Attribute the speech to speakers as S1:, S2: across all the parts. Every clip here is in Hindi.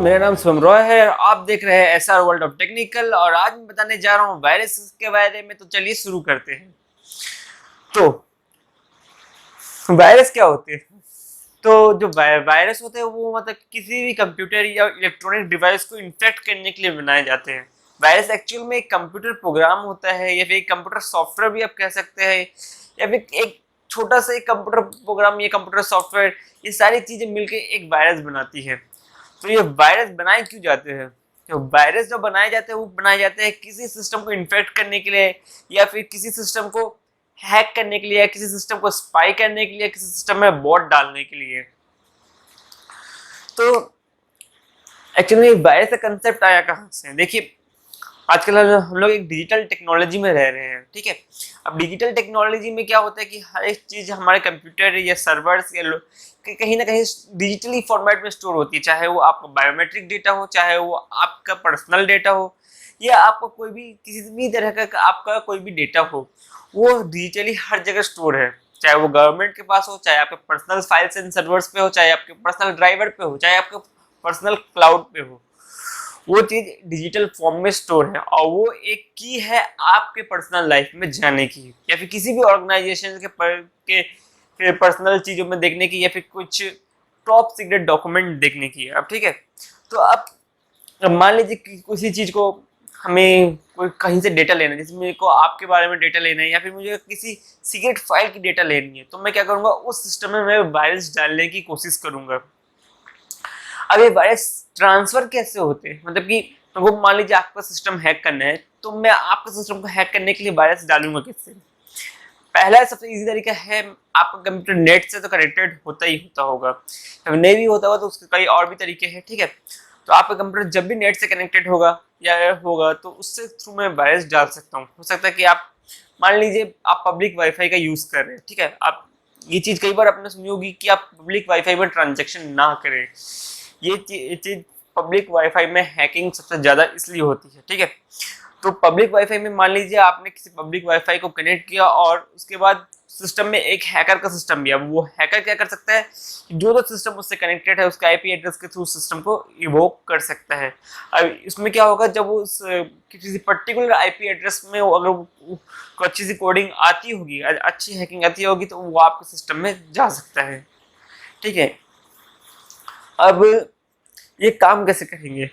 S1: मेरा नाम शुभम रॉय है और आप देख रहे हैं एसआर वर्ल्ड ऑफ टेक्निकल। और आज मैं बताने जा रहा हूँ वायरस के बारे में। तो चलिए शुरू करते हैं। तो वायरस क्या होते हैं? तो जो वायरस होते हैं वो मतलब किसी भी कंप्यूटर या इलेक्ट्रॉनिक डिवाइस को इन्फेक्ट करने के लिए बनाए जाते हैं। वायरस एक्चुअल में एक कंप्यूटर प्रोग्राम होता है या फिर एक कंप्यूटर सॉफ्टवेयर भी आप कह सकते हैं, या फिर एक छोटा सा एक कंप्यूटर प्रोग्राम या कंप्यूटर सॉफ्टवेयर, ये सारी चीजें मिलकर एक वायरस बनाती है। तो ये वायरस बनाए क्यों जाते हैं? तो वायरस जो बनाए जाते हैं वो बनाए जाते हैं किसी सिस्टम को इन्फेक्ट करने के लिए, या फिर किसी सिस्टम को हैक करने के लिए, या किसी सिस्टम को स्पाई करने के लिए, किसी सिस्टम में बॉट डालने के लिए। तो एक्चुअली वायरस का कंसेप्ट आया कहाँ से? देखिए, आजकल हम लोग एक डिजिटल टेक्नोलॉजी में रह रहे हैं, ठीक है। अब डिजिटल टेक्नोलॉजी में क्या होता है कि हर एक चीज हमारे कंप्यूटर या सर्वर्स या कहीं ना कहीं डिजिटली फॉर्मेट में स्टोर होती है, चाहे वो आपका बायोमेट्रिक डेटा हो, चाहे वो आपका पर्सनल डेटा हो, या आपका कोई भी किसी भी तरह का आपका कोई भी डेटा हो, वो डिजिटली हर जगह स्टोर है। चाहे वो गवर्नमेंट के पास हो, चाहे आपके पर्सनल फाइल्स एंड सर्वर्स पे हो, चाहे आपके पर्सनल ड्राइवर पे हो, चाहे आपके पर्सनल क्लाउड पे हो, वो चीज डिजिटल फॉर्म में स्टोर है। और वो एक की है आपके पर्सनल लाइफ में जाने की, या फिर किसी भी ऑर्गेनाइजेशन के पर्सनल चीजों में देखने की, या फिर कुछ टॉप सीक्रेट डॉक्यूमेंट देखने की। अब ठीक है, तो अब मान लीजिए कि किसी चीज को हमें कोई कहीं से डेटा लेना है, जैसे मेरे को आपके बारे में डेटा लेना है, या फिर मुझे किसी सीक्रेट फाइल की डेटा लेनी है, तो मैं क्या करूंगा, उस सिस्टम में मैं वायरस डालने की कोशिश करूंगा। अब ये वायरस ट्रांसफर कैसे होते हैं? मतलब कि वो मान लीजिए आपका सिस्टम हैक करना है, तो मैं आपके सिस्टम को हैक करने के लिए वायरस डालूंगा कैसे? पहला सबसे इजी तरीका है, आपका कंप्यूटर नेट से तो कनेक्टेड होता ही होता होगा, जब नहीं भी होता होगा तो उसके कई और भी तरीके हैं, ठीक है। तो आपका कंप्यूटर जब भी नेट से कनेक्टेड होगा या होगा, तो उससे थ्रू मैं वायरस डाल सकता हूँ। हो सकता है कि आप मान लीजिए आप पब्लिक वाईफाई का यूज कर रहे हैं, ठीक है। आप ये चीज कई बार आपने सुनी होगी कि आप पब्लिक वाईफाई में ट्रांजेक्शन ना करें। ये चीज पब्लिक वाईफाई में हैकिंग सबसे ज्यादा इसलिए होती है, ठीक है। तो पब्लिक वाईफाई में मान लीजिए आपने किसी पब्लिक वाईफाई को कनेक्ट किया, और उसके बाद सिस्टम में एक हैकर का सिस्टम भी है। वो हैकर क्या कर सकता है, जो तो सिस्टम उससे कनेक्टेड है उसका आईपी एड्रेस के थ्रू सिस्टम को इवोक कर सकता है। अब इसमें क्या होगा, जब वो किसी पर्टिकुलर आईपी एड्रेस में अगर को अच्छी सी कोडिंग आती होगी, अच्छी हैकिंग आती होगी, तो वो आपके सिस्टम में जा सकता है, ठीक है। अब ये काम कैसे करेंगे?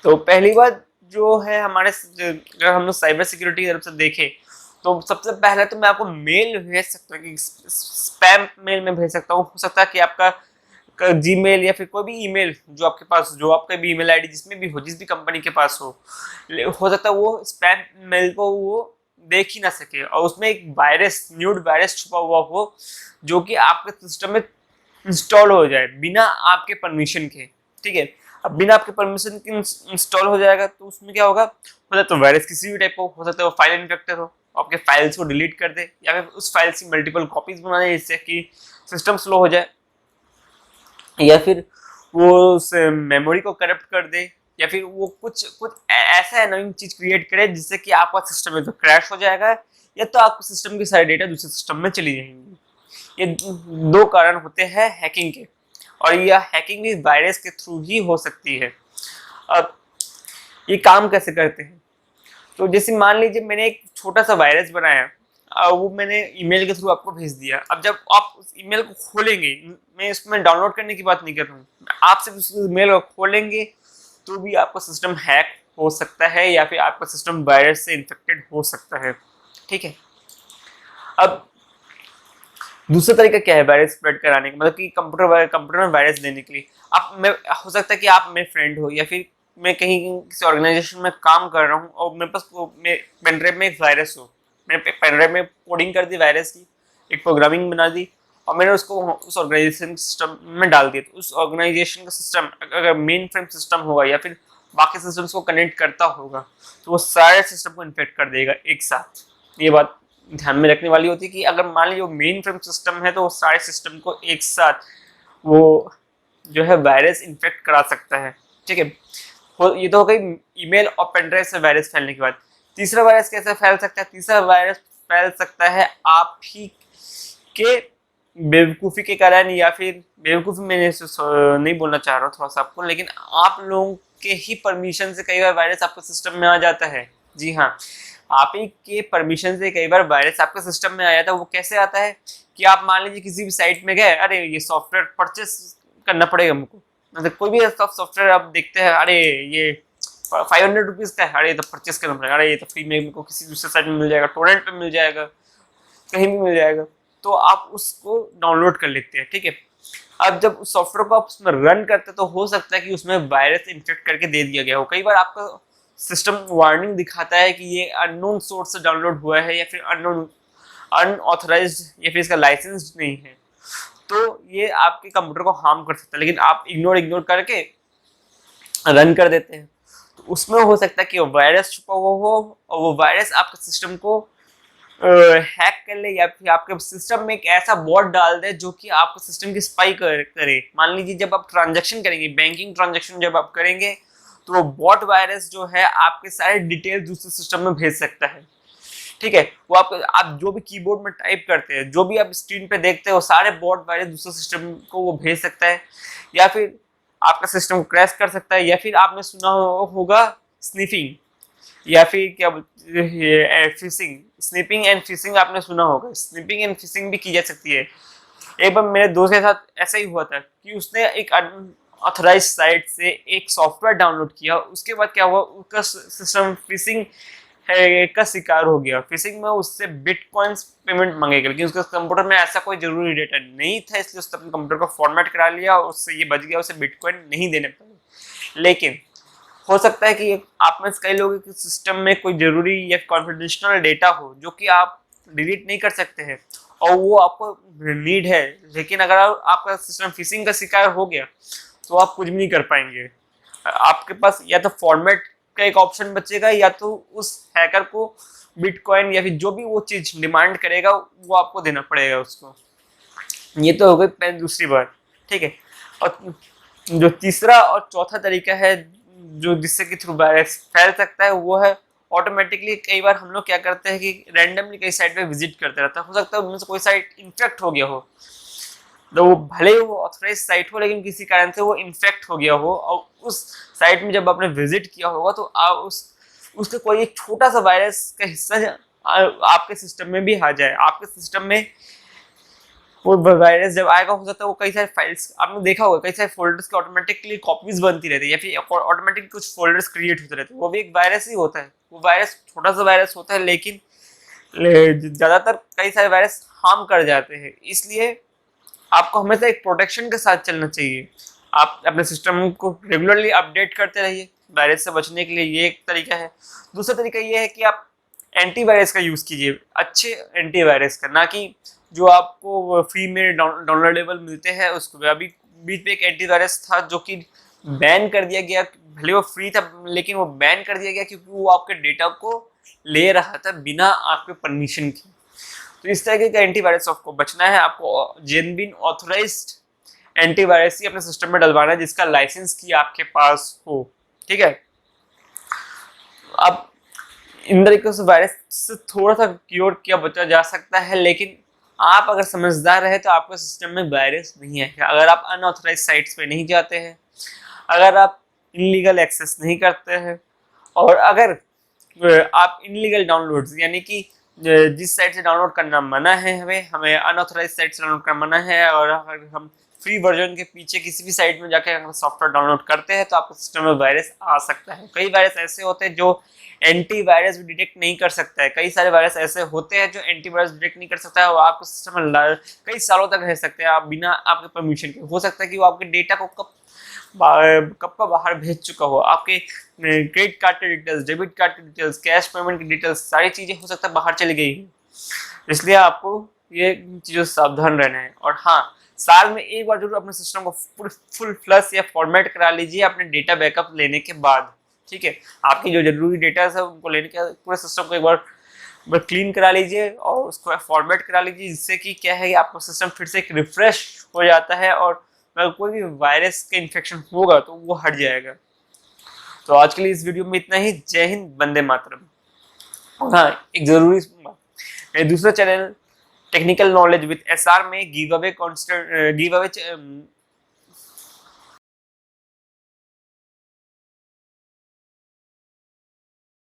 S1: तो पहली बात जो है, हमारे अगर हम लोग साइबर सिक्योरिटी की तरफ से देखें, तो सबसे पहले तो मैं आपको मेल भेज सकता हूँ, कि स्पैम मेल में भेज सकता हूँ। हो सकता है कि आपका जीमेल या फिर कोई भी ईमेल जो आपके पास, जो आपका भी ईमेल आईडी जिसमें भी हो, जिस भी कंपनी के पास हो सकता है वो स्पैम मेल को वो देख ही ना सके, और उसमें एक वायरस, न्यूड वायरस छुपा हुआ हो, जो कि आपके सिस्टम में इंस्टॉल हो जाए बिना आपके परमिशन के, ठीक है। अब बिना आपके परमिशन के इंस्टॉल हो जाएगा, तो उसमें क्या होगा, हो सकता है वायरस किसी भी टाइप का हो सकता है वो फाइल इन्फेक्टर हो, आपके फाइल्स को डिलीट कर दे, या फिर उस फाइल की मल्टीपल कॉपीज बना दे जिससे कि सिस्टम स्लो हो जाए, या फिर वो उस मेमोरी को करप्ट कर दे, या फिर वो कुछ कुछ ऐसा एनोइंग चीज क्रिएट करे जिससे कि आपका सिस्टम में तो क्रैश हो जाएगा, या तो आपके सिस्टम की सारी डेटा दूसरे सिस्टम में चली जाएंगी। ये दो कारण होते हैं हैकिंग के, और यह हैकिंग भी वायरस के थ्रू ही हो सकती है। अब ये काम कैसे करते हैं? तो जैसे मान लीजिए मैंने एक छोटा सा वायरस बनाया, वो मैंने ईमेल के थ्रू आपको भेज दिया। अब जब आप उस ईमेल को खोलेंगे, मैं इसमें डाउनलोड करने की बात नहीं कर रहा हूँ, आप सिर्फ उस ईमेल को खोलेंगे तो भी आपका सिस्टम हैक हो सकता है, या फिर आपका सिस्टम वायरस से इन्फेक्टेड हो सकता है, ठीक है। अब दूसरा तरीका क्या है वायरस स्प्रेड कराने का, मतलब कि कंप्यूटर में वायरस देने के लिए? आप मैं हो सकता है कि आप मेरे फ्रेंड हो, या फिर मैं कहीं किसी ऑर्गेनाइजेशन में काम कर रहा हूँ, और मेरे पास पेन ड्राइव में एक वायरस हो, मैंने पेन ड्राइव में कोडिंग कर दी वायरस की, एक प्रोग्रामिंग बना दी, और मैंने उसको उस ऑर्गेनाइजेशन सिस्टम में डाल दिया। तो उस ऑर्गेनाइजेशन का सिस्टम अगर मेन फ्रेम सिस्टम होगा, या फिर बाकी सिस्टम्स को कनेक्ट करता होगा, तो वो सारे सिस्टम को इन्फेक्ट कर देगा एक साथ। ये बात ध्यान में रखने वाली होती है कि अगर मान लीजिए मेन फ्रेम सिस्टम है, तो वो सारे सिस्टम को एक साथ वो जो है वायरस इन्फेक्ट करा सकता है, ठीक है। ये तो हो गई ईमेल और पेनड्राइव से वायरस फैलने की बात। तीसरा वायरस कैसे फैल सकता है? तीसरा वायरस फैल सकता है आप ही के बेवकूफ़ी के कारण, या फिर बेवकूफ़ी मैंने नहीं बोलना चाह रहा हूँ थोड़ा सा आपको, लेकिन आप लोगों के ही परमिशन से कई बार वायरस आपके सिस्टम में आ जाता है। जी हाँ, आप ही के परमिशन से कई बार वायरस आपके सिस्टम में आ जाता है। वो कैसे आता है कि आप मान लीजिए किसी भी साइट में गए, अरे ये सॉफ्टवेयर परचेस करना पड़ेगा हमको, मतलब कोई भी सॉफ्टवेयर आप देखते हैं, अरे ये 500 रुपीज़ का है, अरे ये तो परचेस करना पड़ेगा, अरे ये तो फ्री में मेरे को किसी दूसरे साइट में मिल जाएगा, टोरेंट पे मिल जाएगा, कहीं भी मिल जाएगा, तो आप उसको डाउनलोड कर लेते हैं। ठीक है, अब जब उस सॉफ्टवेयर को आप उसमें रन करते हैं तो हो सकता है कि उसमें वायरस इन्फेक्ट करके दे दिया गया हो। कई बार आपका सिस्टम वार्निंग दिखाता है कि ये अननोन सोर्स से डाउनलोड हुआ है, या फिर अननोन अनऑथराइज्ड, या फिर इसका लाइसेंस नहीं है, तो ये आपके कंप्यूटर को हार्म कर सकता है। लेकिन आप इग्नोर करके रन कर देते हैं, तो उसमें हो सकता है कि वायरस छुपा हुआ हो, और वो वायरस आपके सिस्टम को हैक कर ले, या फिर आपके सिस्टम में एक ऐसा बॉट डाल दे जो कि आपके सिस्टम की स्पाई करे। मान लीजिए जब आप ट्रांजैक्शन करेंगे, बैंकिंग ट्रांजैक्शन जब आप करेंगे, तो वो बॉट वायरस जो है आपके सारे डिटेल दूसरे सिस्टम में भेज सकता है। ठीक है, वो आप जो भी कीबोर्ड में टाइप करते हैं, जो भी आप स्क्रीन पे देखते हैं, वो सारे बॉट वायरस दूसरे सिस्टम को वो भेज सकता है, या फिर आपका सिस्टम को क्रैश कर सकता है, या फिर आपने सुना होगा स्निफिंग, या फिर क्या फिशिंग, स्निपिंग एंड फिशिंग आपने सुना होगा। स्निपिंग एंड फिशिंग भी की जा सकती है। एक बार मेरे दोस्त के साथ ऐसा ही हुआ था कि उसने एक अनऑथराइज्ड साइट से एक सॉफ्टवेयर डाउनलोड किया, उसके बाद क्या हुआ, उसका सिस्टम फिशिंग का शिकार हो गया। फिशिंग में उससे बिटकॉइंस पेमेंट मांगेगा, लेकिन उसके कंप्यूटर में ऐसा कोई जरूरी डेटा नहीं था, इसलिए उसने अपने कंप्यूटर को फॉर्मेट करा लिया और उससे ये बच गया, उसे बिटकॉइन नहीं देने पड़े। लेकिन हो सकता है कि आप में कई लोगों के सिस्टम में कोई जरूरी या कॉन्फिडेंशियल डेटा हो जो कि आप डिलीट नहीं कर सकते हैं, और वो आपको नीड है, लेकिन अगर आपका सिस्टम फिशिंग का शिकार हो गया तो आप कुछ भी नहीं कर पाएंगे। आपके पास या तो फॉर्मेट का एक ऑप्शन बचेगा, या तो उस हैकर को बिटकॉइन या फिर जो भी वो चीज डिमांड करेगा वो आपको देना पड़ेगा उसको। ये तो हो गई दूसरी बात। ठीक है, और जो तीसरा और चौथा तरीका है जो जिससे कि थ्रू वायरस फैल सकता है, वो है ऑटोमेटिकली। कई बार हम लोग क्या करते हैं कि रैंडमली कई साइट पे विजिट करते रहता है, हो सकता है उनमें से कोई साइट इन्फेक्ट हो गया हो, तो वो भले ही वो ऑथराइज साइट हो, लेकिन किसी कारण से वो इन्फेक्ट हो गया हो, और उस साइट में जब आपने विजिट किया होगा तो आप उसका कोई एक छोटा सा वायरस का हिस्सा आपके सिस्टम में भी आ जाए। आपके सिस्टम में वो वायरस जब आएगा, हो सकता है वो कई सारे फाइल्स, आपने देखा होगा कई सारे फोल्डर्स की ऑटोमेटिकली कॉपीज बनती रहती है, या फिर ऑटोमेटिकली कुछ फोल्डर्स क्रिएट होते रहते हैं, वो भी एक वायरस ही होता है। वो वायरस छोटा सा वायरस होता है, लेकिन ज्यादातर कई सारे वायरस हार्म कर जाते हैं। इसलिए आपको हमेशा एक प्रोटेक्शन के साथ चलना चाहिए। आप अपने सिस्टम को रेगुलरली अपडेट करते रहिए वायरस से बचने के लिए, ये एक तरीका है। दूसरा तरीका ये है कि आप एंटीवायरस का यूज़ कीजिए, अच्छे एंटीवायरस का, ना कि जो आपको फ्री में डाउनलोडेबल मिलते हैं उसको। अभी बीच में एक एंटीवायरस था जो कि बैन कर दिया गया, भले वो फ्री था लेकिन वो बैन कर दिया गया क्योंकि वो आपके डेटा को ले रहा था बिना आपके परमिशन के। तो इस तरह के एंटीवायरस आपको बचना है, आपको जेन्युइन ऑथराइज्ड एंटीवायरस ही अपने सिस्टम में डलवाना है जिसका लाइसेंस की आपके पास हो। ठीक है, अब इन तरीके से वायरस से थोड़ा सा क्योर किया बचा जा सकता है, लेकिन आप अगर समझदार रहे तो आपके सिस्टम में वायरस नहीं आएगा। अगर आप अनऑथराइज साइट्स पे नहीं जाते हैं, अगर आप इनलीगल एक्सेस नहीं करते हैं, और अगर आप इनलीगल डाउनलोड्स, यानी कि जिस साइट से डाउनलोड करना मना है, हमें हमें अनऑथराइज साइट से डाउनलोड करना मना है, और अगर हम फ्री वर्जन के पीछे किसी भी साइट में जाकर अगर सॉफ्टवेयर डाउनलोड करते हैं तो आपके सिस्टम में वायरस आ सकता है। कई वायरस ऐसे होते हैं जो एंटीवायरस भी डिटेक्ट नहीं कर सकता है, कई सारे वायरस ऐसे होते हैं जो एंटीवायरस डिटेक्ट नहीं कर सकता है, और आपके सिस्टम में कई सालों तक रह सकते हैं आप बिना आपके परमिशन के। हो सकता है कि वो आपके डेटा को कब का बाहर भेज चुका हो, आपके क्रेडिट कार्ड के डिटेल्स, डेबिट कार्ड के डिटेल्स, कैश पेमेंट की डिटेल्स, सारी चीजें हो सकता है बाहर चली गई। इसलिए आपको ये चीजों से सावधान रहना है। और हाँ, साल में एक बार जरूर अपने सिस्टम को फुल फ्लश या फॉर्मेट करा लीजिए अपने डेटा बैकअप लेने के बाद। ठीक है, आपकी जो जरूरी डेटा है उनको लेने के पूरे सिस्टम को एक बार क्लीन करा लीजिए और उसको फॉर्मेट करा लीजिए, जिससे कि क्या है कि आपका सिस्टम फिर से एक रिफ्रेश हो जाता है, और अगर कोई भी वायरस का इन्फेक्शन होगा तो वो हट जाएगा। तो आज के लिए इस वीडियो में इतना ही। जय हिंद, वंदे मातरम। और हाँ, एक जरूरी बात, मेरे दूसरा channel technical knowledge with SR में गिव अवे